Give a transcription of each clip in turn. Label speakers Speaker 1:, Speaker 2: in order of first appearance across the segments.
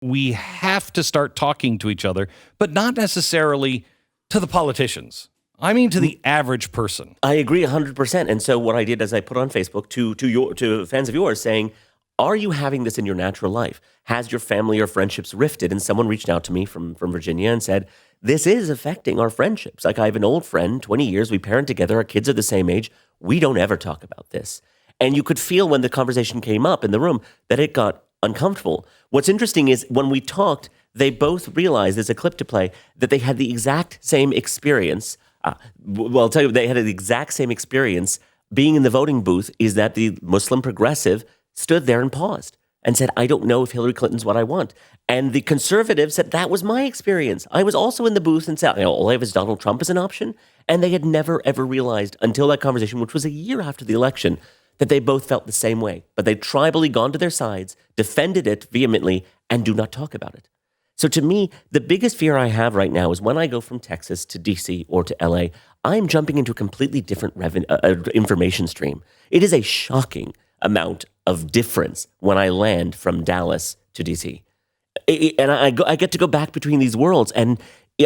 Speaker 1: we have to start talking to each other, but not necessarily to the politicians. I mean, to the average person.
Speaker 2: I agree 100%. And so what I did is I put on Facebook to fans of yours saying, are you having this in your natural life? Has your family or friendships rifted? And someone reached out to me from Virginia and said, this is affecting our friendships. Like I have an old friend, 20 years, we parent together, our kids are the same age. We don't ever talk about this. And you could feel when the conversation came up in the room that it got uncomfortable. What's interesting is when we talked, they both realized, there's a clip to play, that they had the exact same experience. Well, I'll tell you, they had the exact same experience being in the voting booth, is that the Muslim progressive stood there and paused and said, I don't know if Hillary Clinton's what I want. And the conservative said, that was my experience. I was also in the booth and said, all I have is Donald Trump as an option. And they had never, ever realized until that conversation, which was a year after the election, that they both felt the same way. But they'd tribally gone to their sides, defended it vehemently, and do not talk about it. So to me, the biggest fear I have right now is when I go from Texas to DC or to LA, I'm jumping into a completely different information stream. It is a shocking amount of difference when I land from Dallas to DC. And I get to go back between these worlds, and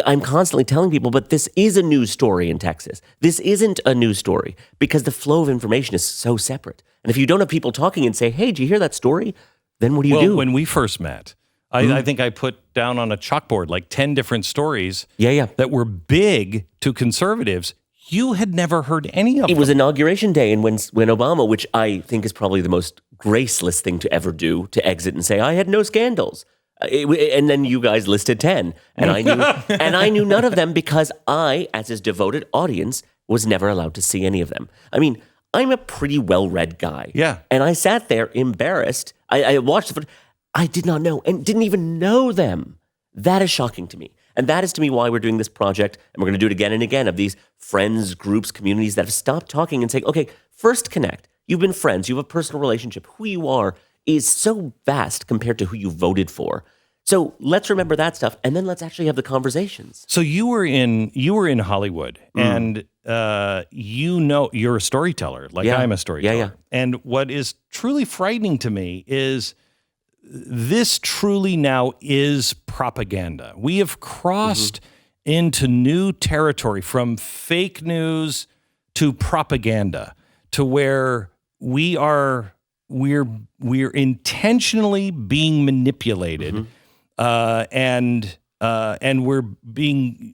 Speaker 2: I'm constantly telling people, but this is a news story in Texas. This isn't a news story because the flow of information is so separate. And if you don't have people talking and say, hey, did you hear that story? Then what do you do?
Speaker 1: When we first met, I think I put down on a chalkboard like 10 different stories that were big to conservatives. You had never heard any of them.
Speaker 2: It was Inauguration Day, and when Obama, which I think is probably the most graceless thing to ever do, to exit and say, I had no scandals. And then you guys listed 10, and I knew none of them because I, as his devoted audience, was never allowed to see any of them. I mean, I'm a pretty well-read guy.
Speaker 1: Yeah.
Speaker 2: And I sat there embarrassed. I watched the footage. I did not know and didn't even know them. That is shocking to me. And that is to me why we're doing this project, and we're going to do it again and again, of these friends, groups, communities that have stopped talking and saying, okay, first connect. You've been friends. You have a personal relationship. Who you are is so vast compared to who you voted for. So let's remember that stuff, and then let's actually have the conversations.
Speaker 1: So you were in Hollywood, and you're a storyteller, like I'm a storyteller.
Speaker 2: Yeah.
Speaker 1: And what is truly frightening to me is this truly now is propaganda. We have crossed into new territory from fake news to propaganda, to where we're intentionally being manipulated, and we're being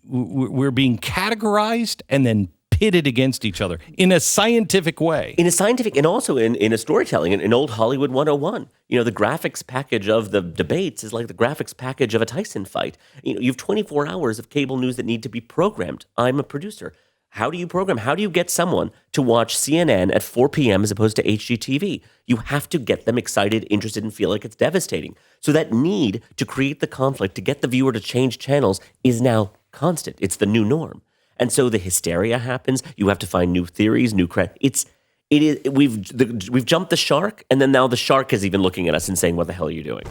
Speaker 1: categorized and then pitted against each other in a scientific way.
Speaker 2: In a scientific, and also in a storytelling, in old Hollywood 101. You know, the graphics package of the debates is like the graphics package of a Tyson fight. You know, you have 24 hours of cable news that need to be programmed. I'm a producer. How do you program? How do you get someone to watch CNN at 4 p.m. as opposed to HGTV? You have to get them excited, interested, and feel like it's devastating. So that need to create the conflict, to get the viewer to change channels, is now constant. It's the new norm. And so the hysteria happens. You have to find new theories, we've jumped the shark, and then now the shark is even looking at us and saying, what the hell are you doing?